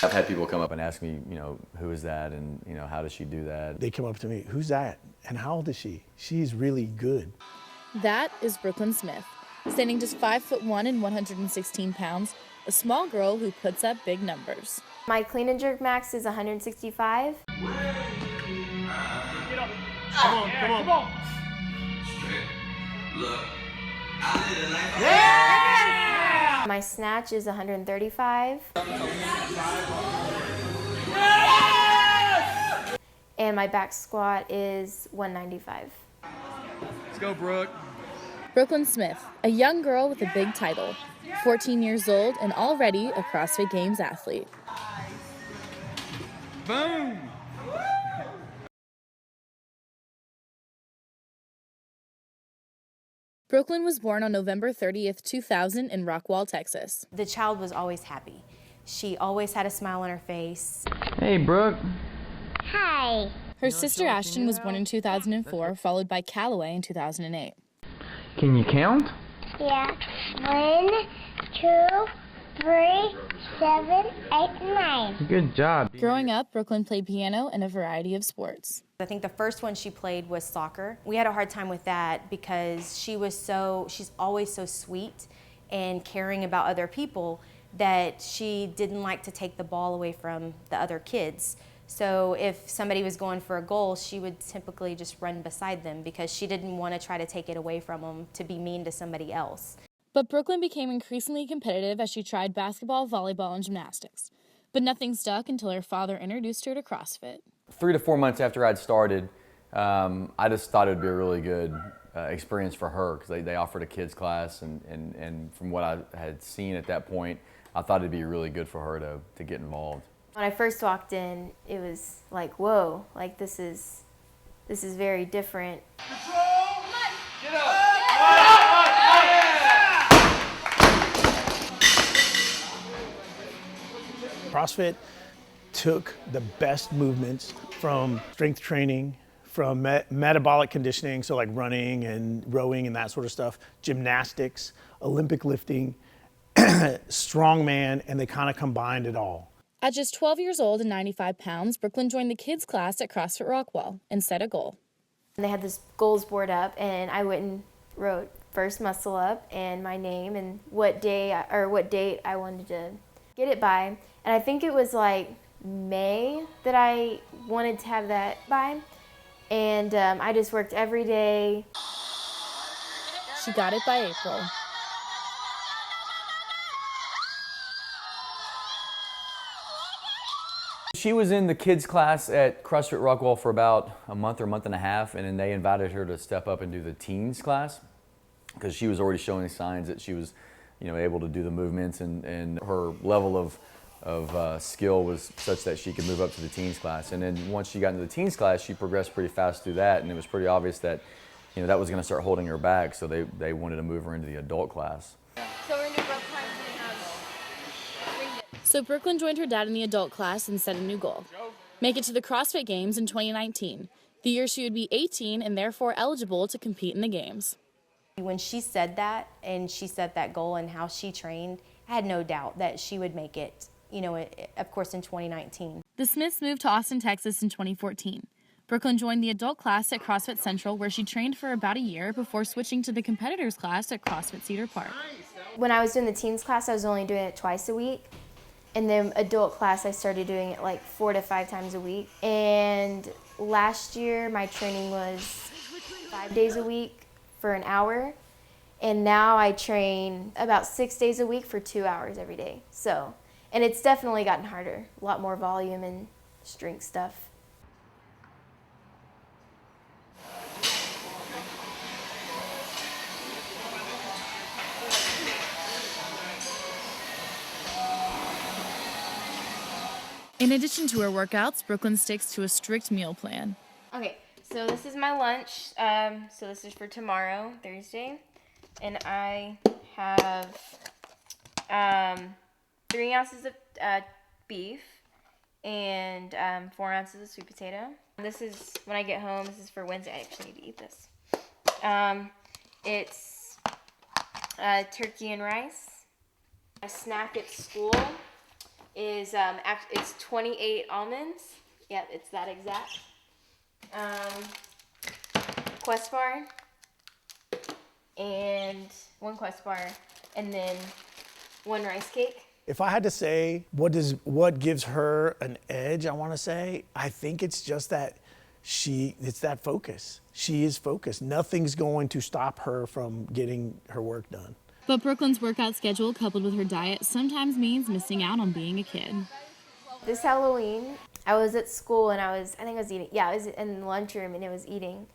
I've had people come up and ask me, who is that, and how does she do that? They come up to me, who's that? And how old is she? She's really good. That is Brooklin Smith, standing just 5'1" and 116 pounds, a small girl who puts up big numbers. My clean and jerk max is 165. Get up. Come on. Look. Yeah! My snatch is 135. Yes! And my back squat is 195. Let's go, Brooke. Brooklin Smith, a young girl with a big title, 14 years old and already a CrossFit Games athlete. Boom! Brooklin was born on November 30th, 2000 in Rockwall, Texas. The child was always happy. She always had a smile on her face. Hey, Brooke. Hi. Her sister Ashton was born in 2004, followed by Callaway in 2008. Can you count? Yeah. 1, 2, 3, 7, 8, 9. Good job. Growing up, Brooklin played piano and a variety of sports. I think the first one she played was soccer. We had a hard time with that because she's always so sweet and caring about other people that she didn't like to take the ball away from the other kids. So if somebody was going for a goal, she would typically just run beside them because she didn't want to try to take it away from them to be mean to somebody else. But Brooklin became increasingly competitive as she tried basketball, volleyball, and gymnastics. But nothing stuck until her father introduced her to CrossFit. 3 to 4 months after I'd started, I just thought it would be a really good experience for her because they offered a kids class, and from what I had seen at that point, I thought it'd be really good for her to get involved. When I first walked in, it was like, whoa, like this is very different. Control! Get up! CrossFit took the best movements from strength training, from metabolic conditioning, so like running and rowing and that sort of stuff, gymnastics, Olympic lifting, strongman, and they kind of combined it all. At just 12 years old and 95 pounds, Brooklin joined the kids class at CrossFit Rockwall and set a goal. And they had this goals board up, and I went and wrote first muscle up and my name and what date I wanted to get it by. And I think it was like May that I wanted to have that by. And I just worked every day. She got it by April. She was in the kids class at CrossFit Rockwall for about a month or month and a half, and then they invited her to step up and do the teens class because she was already showing signs that she was, able to do the movements, and her level of skill was such that she could move up to the teens class. And then once she got into the teens class, she progressed pretty fast through that, and it was pretty obvious that that was going to start holding her back, so they wanted to move her into the adult class. So Brooklin joined her dad in the adult class and set a new goal: make it to the CrossFit Games in 2019, the year she would be 18 and therefore eligible to compete in the games. When she said that and she set that goal and how she trained, I had no doubt that she would make it, of course, in 2019. The Smiths moved to Austin, Texas in 2014. Brooklin joined the adult class at CrossFit Central, where she trained for about a year before switching to the competitors class at CrossFit Cedar Park. When I was doing the teens class, I was only doing it twice a week. And then adult class, I started doing it like 4 to 5 times a week. And last year, my training was 5 days a week for an hour. And now I train about 6 days a week for 2 hours every day. And it's definitely gotten harder, a lot more volume and strength stuff. In addition to her workouts, Brooklin sticks to a strict meal plan. Okay, so this is my lunch. So this is for tomorrow, Thursday. And I have 3 ounces of beef and 4 ounces of sweet potato. This is, when I get home, this is for Wednesday. I actually need to eat this. It's turkey and rice. A snack at school is it's 28 almonds. Yep, it's that exact. Quest bar, and 1 Quest bar, and then 1 rice cake. If I had to say what gives her an edge, I want to say, I think it's just that it's that focus. She is focused. Nothing's going to stop her from getting her work done. But Brooklyn's workout schedule, coupled with her diet, sometimes means missing out on being a kid. This Halloween, I was at school and I think I was eating. Yeah, I was in the lunchroom and I was eating.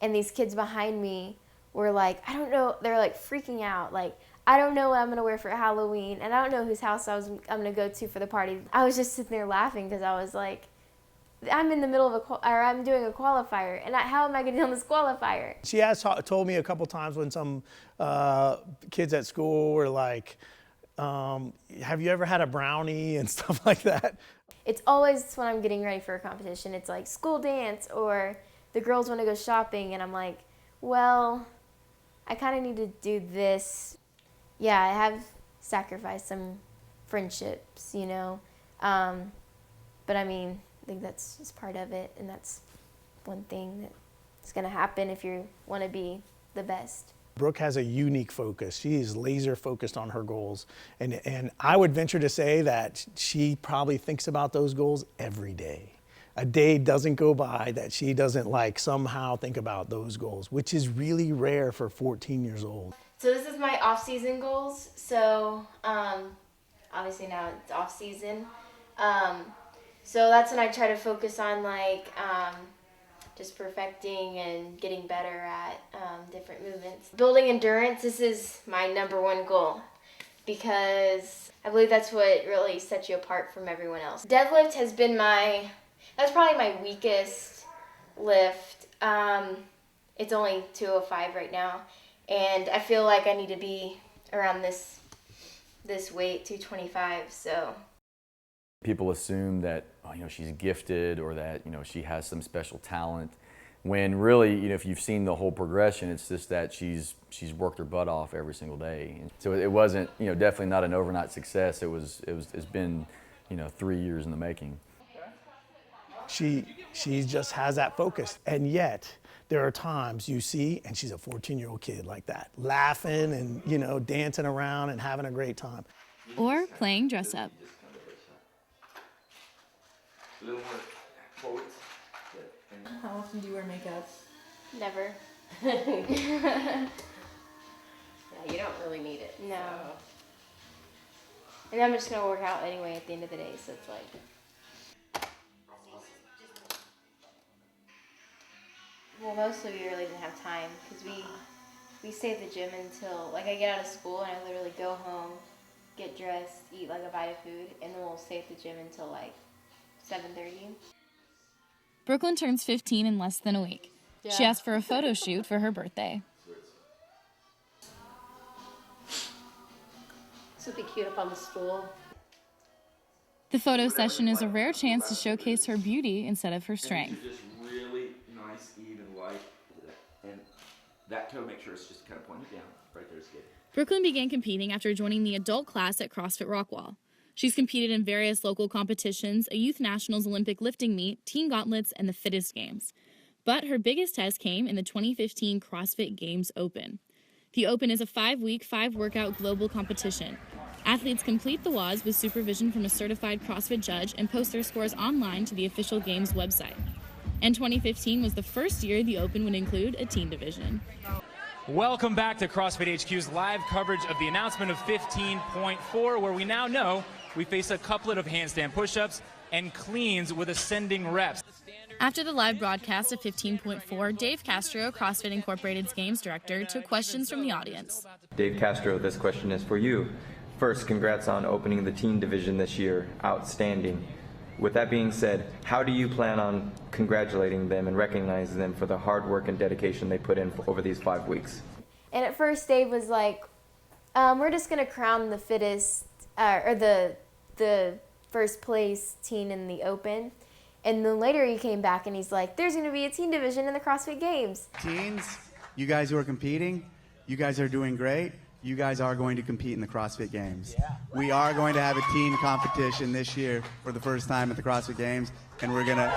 And these kids behind me were like, I don't know, they're like freaking out. Like, I don't know what I'm gonna wear for Halloween, and I don't know whose house I'm gonna go to for the party. I was just sitting there laughing because I was like, I'm in the middle of I'm doing a qualifier, and how am I gonna do this qualifier? She has told me a couple times when some kids at school were like, have you ever had a brownie and stuff like that? It's always when I'm getting ready for a competition. It's like school dance or the girls want to go shopping, and I'm like, well, I kind of need to do this. Yeah, I have sacrificed some friendships, you know, but I mean, I think that's just part of it, and that's one thing that's going to happen if you want to be the best. Brooke has a unique focus. She is laser focused on her goals, and I would venture to say that she probably thinks about those goals every day. A day doesn't go by that she doesn't like somehow think about those goals, which is really rare for 14 years old. So this is my off-season goals. So obviously now it's off-season. So that's when I try to focus on like just perfecting and getting better at different movements. Building endurance, this is my #1 goal because I believe that's what really sets you apart from everyone else. Deadlift has been that's probably my weakest lift. It's only 205 right now, and I feel like I need to be around this weight, 225. So people assume that she's gifted or that she has some special talent, when really if you've seen the whole progression, it's just that she's worked her butt off every single day. And so it wasn't definitely not an overnight success. It's been 3 years in the making. She just has that focus, and yet there are times you see, and she's a 14-year-old kid like that, laughing and dancing around and having a great time. Or playing dress up. How often do you wear makeup? never. Yeah, you don't really need it. No. So. And I'm just gonna work out anyway at the end of the day, so it's like. Well, mostly we really didn't have time because we stay at the gym until I get out of school and I literally go home, get dressed, eat a bite of food, and then we'll stay at the gym until 7:30. Brooklyn turns 15 in less than a week. Yeah. She asked for a photo shoot for her birthday. This would be cute up on the stool. The photo session is a rare chance to showcase her beauty instead of her strength. Just really nice, even light, and that toe, make sure it's just kind of pointed down. Right there's good. Brooklyn began competing after joining the adult class at CrossFit Rockwall. She's competed in various local competitions, a Youth Nationals Olympic lifting meet, team gauntlets, and the Fittest Games. But her biggest test came in the 2015 CrossFit Games Open. The Open is a 5-week, 5-workout global competition. Athletes complete the WODs with supervision from a certified CrossFit judge and post their scores online to the official Games website. And 2015 was the first year the Open would include a teen division. Welcome back to CrossFit HQ's live coverage of the announcement of 15.4, where we now know we face a couplet of handstand push-ups and cleans with ascending reps. After the live broadcast of 15.4, Dave Castro, CrossFit Incorporated's Games Director, took questions from the audience. Dave Castro, this question is for you. First, congrats on opening the teen division this year. Outstanding. With that being said, how do you plan on congratulating them and recognizing them for the hard work and dedication they put in over these 5 weeks? And at first, Dave was like, we're just going to crown the fittest, or the first place teen in the Open. And then later he came back and he's like, there's going to be a teen division in the CrossFit Games. Teens, you guys who are competing, you guys are doing great. you guys are going to compete in the CrossFit Games. Yeah. We are going to have a teen competition this year for the first time at the CrossFit Games, and we're gonna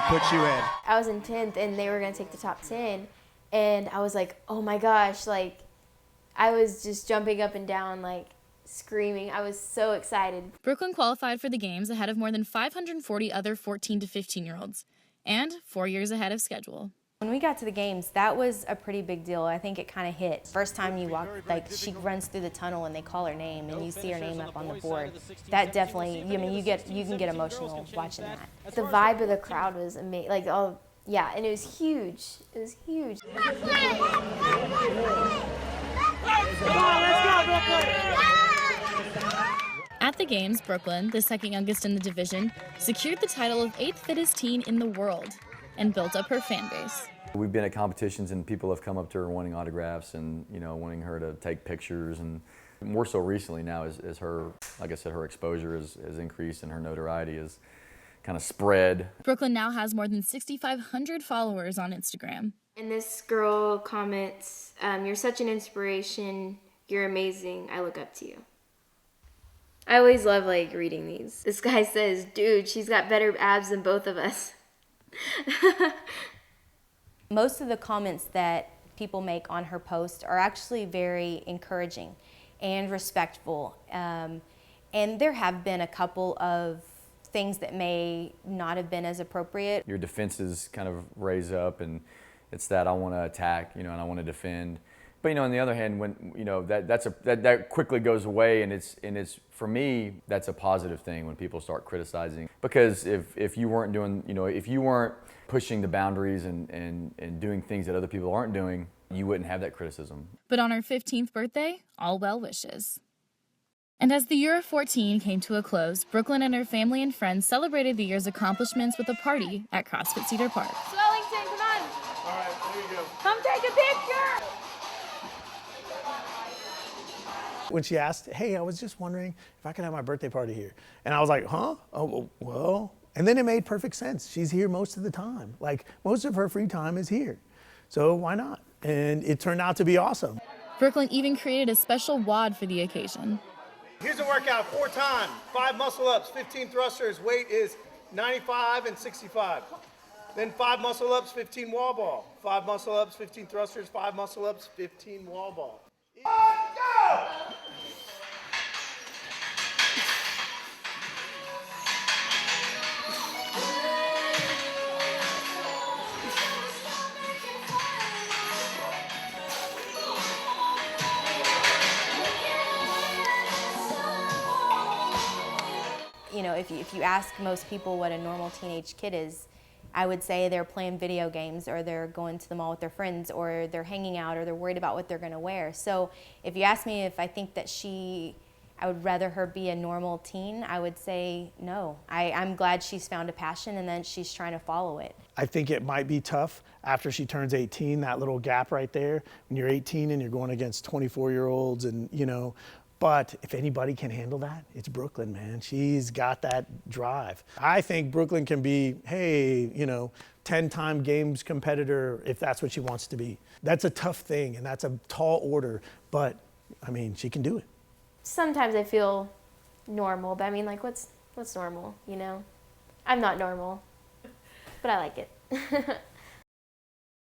put you in. I was in 10th, and they were gonna take the top 10, and I was like, oh my gosh, like, I was just jumping up and down, like, screaming. I was so excited. Brooklyn qualified for the games ahead of more than 540 other 14 to 15-year-olds, and 4 years ahead of schedule. When we got to the games, that was a pretty big deal. I think it kind of hit. First time you walk, like she runs through the tunnel and they call her name and you see her name up on the board. That definitely, I mean, you can get emotional watching that. The vibe of the crowd was amazing. Like, oh yeah, and it was huge. It was huge. Let's go, At the games, Brooklyn, the second youngest in the division, secured the title of 8th fittest teen in the world and built up her fan base. We've been at competitions and people have come up to her wanting autographs and, wanting her to take pictures, and more so recently now as her, like I said, her exposure has increased and her notoriety has kind of spread. Brooklyn now has more than 6,500 followers on Instagram. And this girl comments, you're such an inspiration, you're amazing, I look up to you. I always love like reading these. This guy says, dude, she's got better abs than both of us. Most of the comments that people make on her post are actually very encouraging and respectful. And there have been a couple of things that may not have been as appropriate. Your defenses kind of raise up, and it's that I want to attack, and I want to defend. But on the other hand, when that quickly goes away, and it's for me that's a positive thing when people start criticizing, because if you weren't doing if you weren't pushing the boundaries and doing things that other people aren't doing, you wouldn't have that criticism. But on her 15th birthday, all well wishes. And as the year of 14 came to a close, Brooklyn and her family and friends celebrated the year's accomplishments with a party at CrossFit Cedar Park. Swellington, come on. All right, there you go. Come take a picture. When she asked, hey, I was just wondering if I could have my birthday party here. And I was like, huh? Oh, well. And then it made perfect sense. She's here most of the time. Like, most of her free time is here. So why not? And it turned out to be awesome. Brooklyn even created a special WOD for the occasion. Here's a workout, 4 times, 5 muscle ups, 15 thrusters, weight is 95 and 65. Then 5 muscle ups, 15 wall ball. 5 muscle ups, 15 thrusters, 5 muscle ups, 15 wall ball. Go! If you ask most people what a normal teenage kid is, I would say they're playing video games, or they're going to the mall with their friends, or they're hanging out, or they're worried about what they're going to wear. So if you ask me if I think that I would rather her be a normal teen, I would say no. I'm glad she's found a passion and then she's trying to follow it. I think it might be tough after she turns 18, that little gap right there. When you're 18 and you're going against 24-year-olds and, but if anybody can handle that, it's Brooklyn, man. She's got that drive. I think Brooklyn can be, hey, 10-time games competitor if that's what she wants to be. That's a tough thing, and that's a tall order, but, she can do it. Sometimes I feel normal, but what's normal, I'm not normal, but I like it.